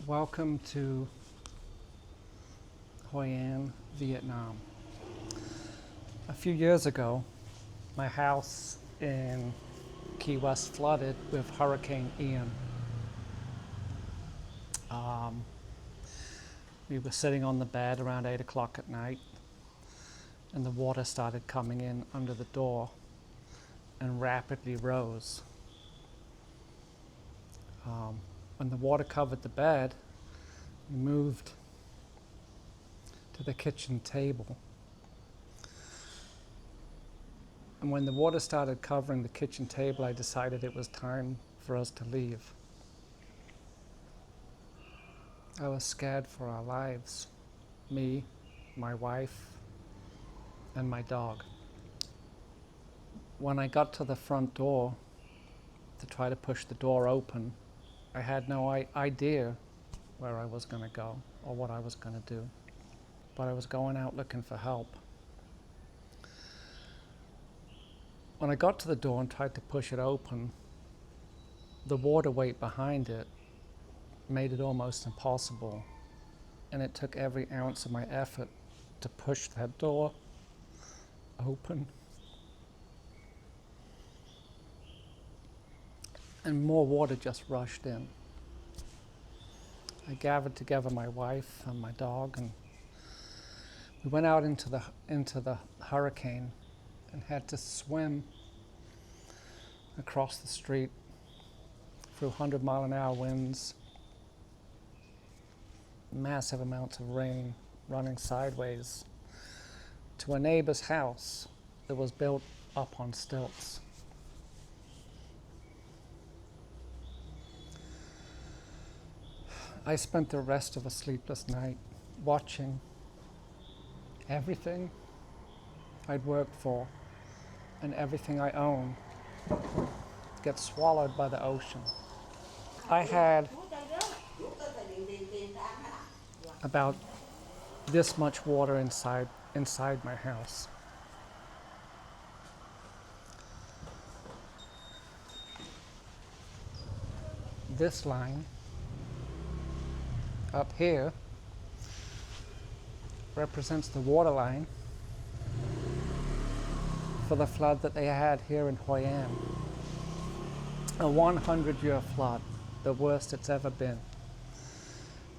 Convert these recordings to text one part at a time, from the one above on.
Welcome to Hội An, Vietnam. A few years ago, my house in Key West flooded with Hurricane Ian. We were sitting on the bed around 8 o'clock at night, and the water started coming in under the door and rapidly rose. When the water covered the bed, we moved to the kitchen table. And when the water started covering the kitchen table, I decided it was time for us to leave. I was scared for our lives, me, my wife, and my dog. When I got to the front door to try to push the door open, I had no idea where I was going to go or what I was going to do. But I was going out looking for help. When I got to the door and tried to push it open, the water weight behind it made it almost impossible. And it took every ounce of my effort to push that door open. And more water just rushed in. I gathered together my wife and my dog, and we went out into the hurricane and had to swim across the street through 100-mile-an-hour winds, massive amounts of rain running sideways to a neighbor's house that was built up on stilts. I spent the rest of a sleepless night watching everything I'd worked for and everything I own get swallowed by the ocean. I had about this much water inside my house. This line up here represents the water line for the flood that they had here in Hội An. A 100-year flood, the worst it's ever been.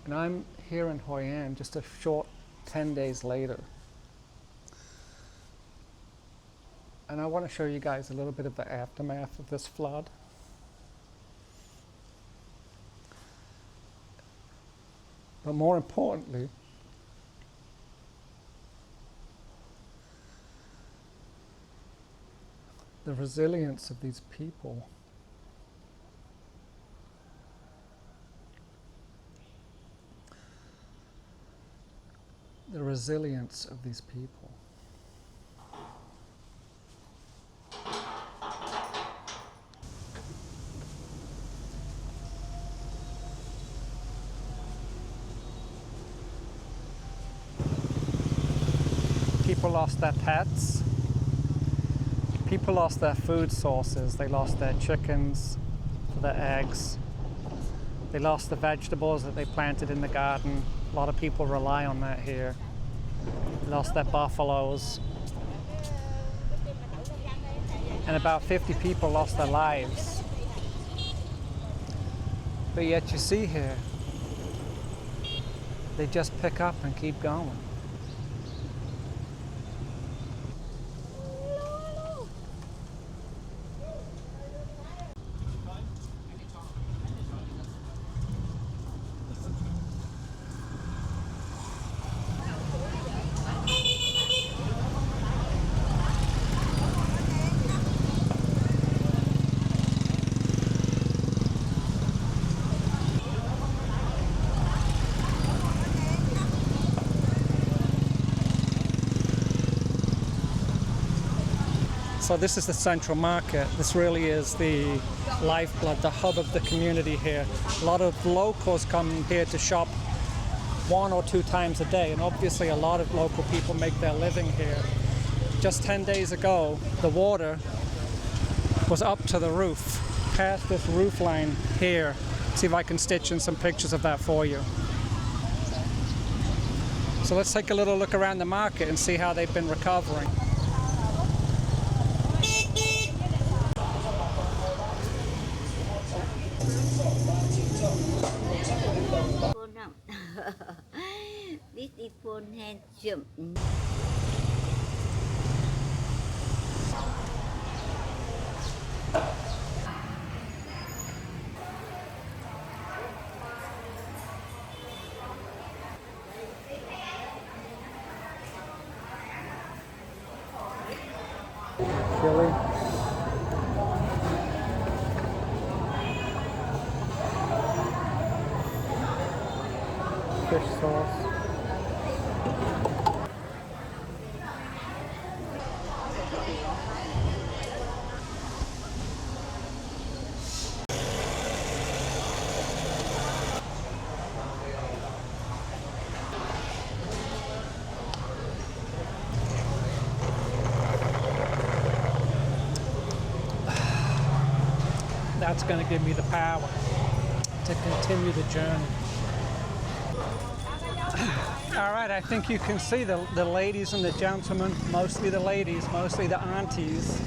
And I'm here in Hội An just a short 10 days later. And I want to show you guys a little bit of the aftermath of this flood. But more importantly, the resilience of these people. The resilience of these people. People lost their pets. People lost their food sources. They lost their chickens, their eggs. They lost the vegetables that they planted in the garden. A lot of people rely on that here. They lost their buffaloes. And about 50 people lost their lives. But yet you see here, they just pick up and keep going. So this is the central market. This really is the lifeblood, the hub of the community here. A lot of locals come here to shop 1 or 2 times a day, and obviously a lot of local people make their living here. Just 10 days ago, the water was up to the roof, past this roof line here, See if I can stitch in some pictures of that for you. So let's take a little look around the market and see how they've been recovering. This is phone handsome. Chili. Fish sauce. That's going to give me the power to continue the journey. All right, I think you can see the ladies and the gentlemen, mostly the ladies, mostly the aunties,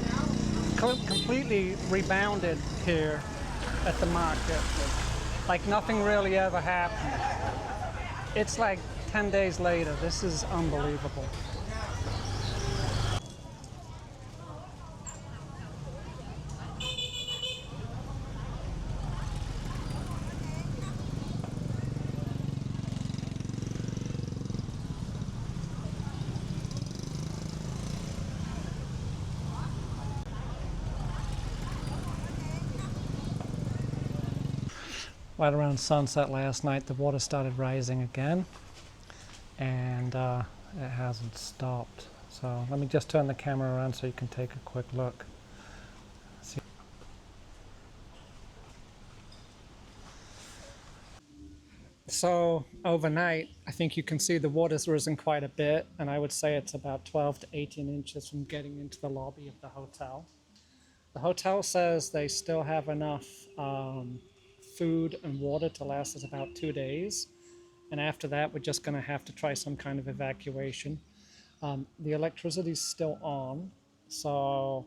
completely rebounded here at the market. Like nothing really ever happened. It's like 10 days later. This is unbelievable. Right around sunset last night, the water started rising again, and it hasn't stopped. So let me just turn the camera around so you can take a quick look. See. So overnight, I think you can see the water's risen quite a bit, and I would say it's about 12 to 18 inches from getting into the lobby of the hotel. The hotel says they still have enough food and water to last us about 2 days, and after that we're just going to have to try some kind of evacuation. The electricity's still on, so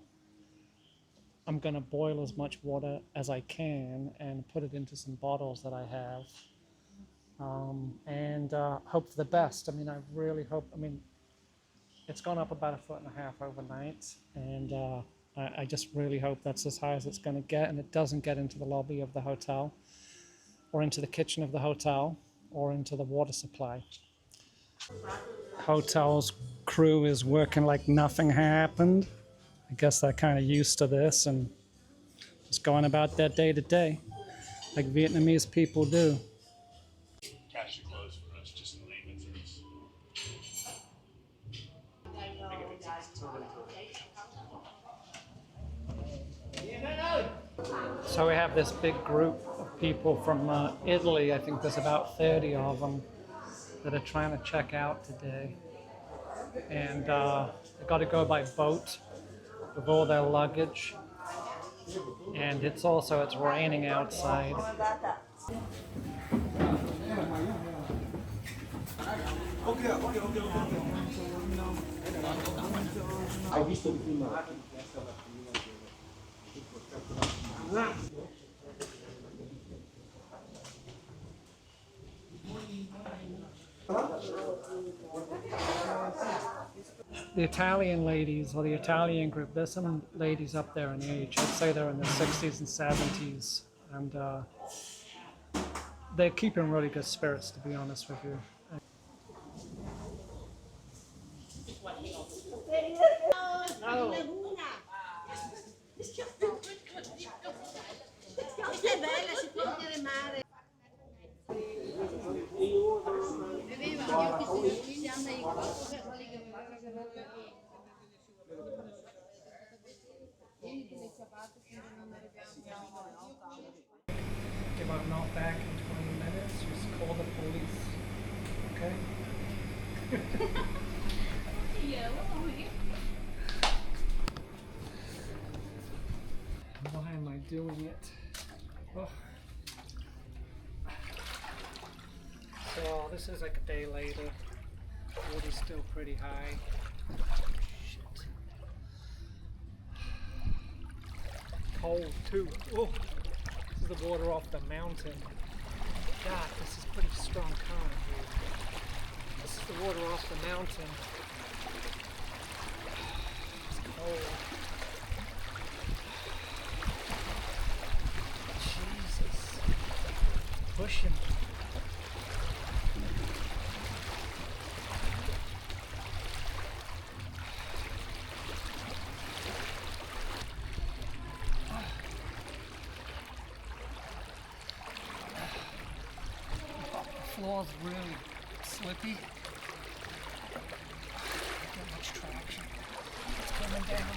I'm going to boil as much water as I can and put it into some bottles that I have, and hope for the best. I mean, I really hope. I mean, it's gone up about 1.5 feet overnight, and I just really hope that's as high as it's going to get, and it doesn't get into the lobby of the hotel, or into the kitchen of the hotel, or into the water supply. Hotel's crew is working like nothing happened. I guess they're kind of used to this and just going about their day to day, like Vietnamese people do. Cash your clothes for us, just in layman's terms. So we have this big group of people from Italy. I think there's about 30 of them that are trying to check out today. And they got to go by boat with all their luggage. And it's raining outside. The Italian ladies, or the Italian group, there's some ladies up there in age. I'd say they're in their 60s and 70s, and they're keeping really good spirits, to be honest with you. If I'm not back in 20 minutes, just call the police, okay? Why am I doing it? Oh. This is like a day later. Water's still pretty high. Shit. Cold too. Oh, this is the water off the mountain. God, this is pretty strong current here. This is the water off the mountain. It's cold. Jesus. Pushing. The floor's really slippy. Not get much traction. It's coming down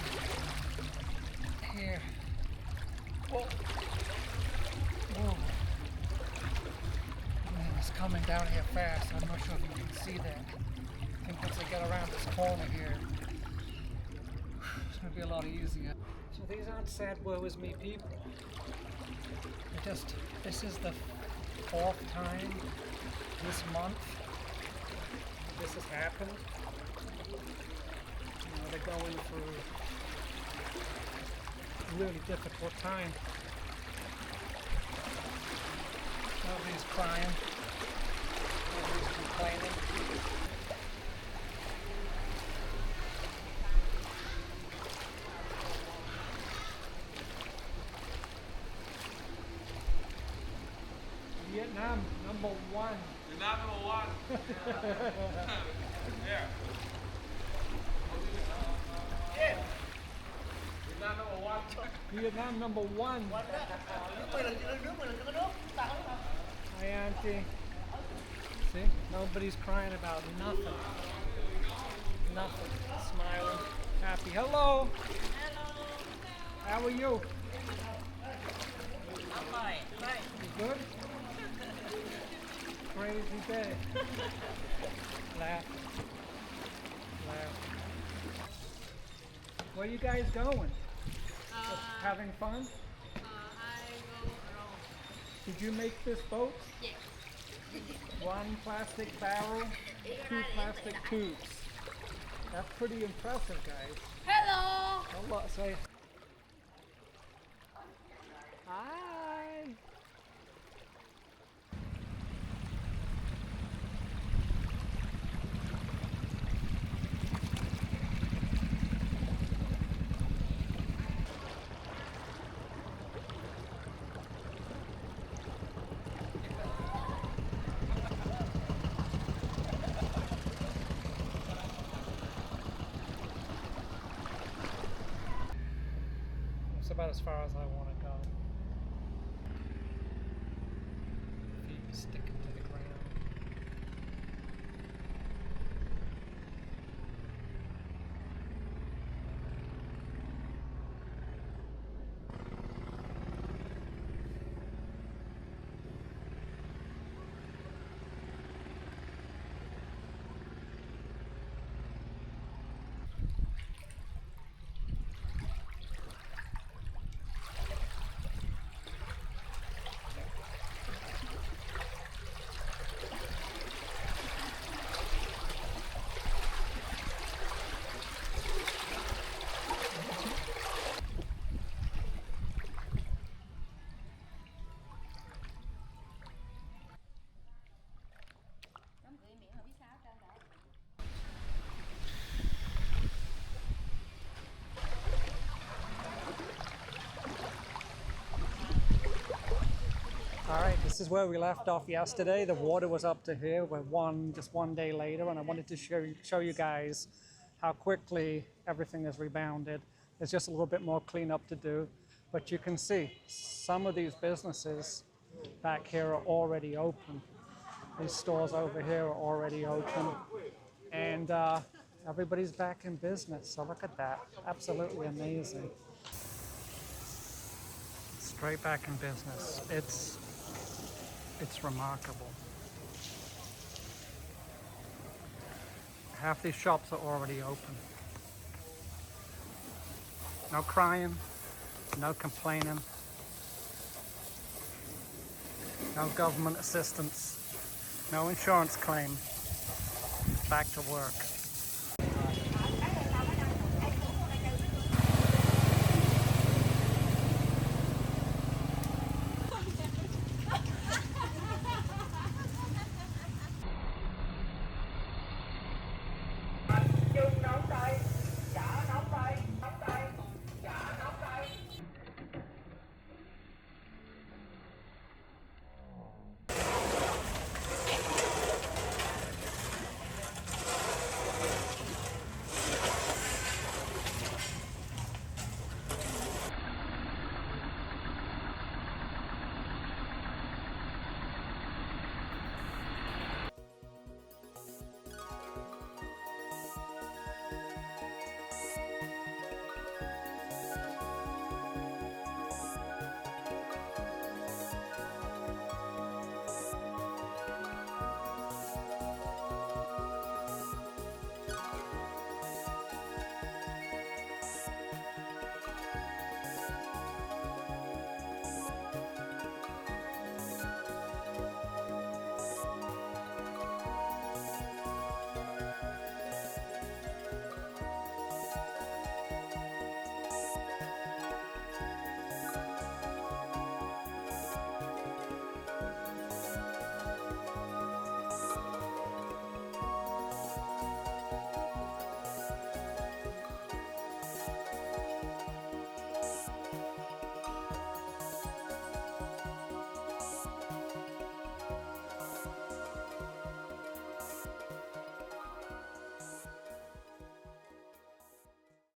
here. Whoa. Whoa. Man, it's coming down here fast. I'm not sure if you can see that. I think once I get around this corner here, it's going to be a lot easier. So these aren't sad woe is me people. This is the 4th time this month this has happened. You know, they're going through a really difficult time. Nobody's crying. Nobody's complaining. Vietnam, number 1. Vietnam number 1. Yeah. Vietnam number 1. Vietnam number 1. Hi, Auntie. See? Nobody's crying about nothing. Nothing. Smiling. Happy. Hello. How are you? I'm fine. You good? Crazy day. Laugh. Where you guys going? Just having fun? I go around. Did you make this boat? Yes. 1 plastic barrel, 2 plastic tubes. That's pretty impressive, guys. Hello. Hello, say hi. It's about as far as I want to go. Feet sticking to the ground. Alright, this is where we left off yesterday. The water was up to here. We're just one day later, and I wanted to show you guys how quickly everything has rebounded. There's just a little bit more cleanup to do, but you can see some of these businesses back here are already open. These stores over here are already open, and everybody's back in business. So look at that, absolutely amazing. Straight back in business. It's remarkable. Half these shops are already open. No crying, no complaining, no government assistance. No insurance claim. Back to work.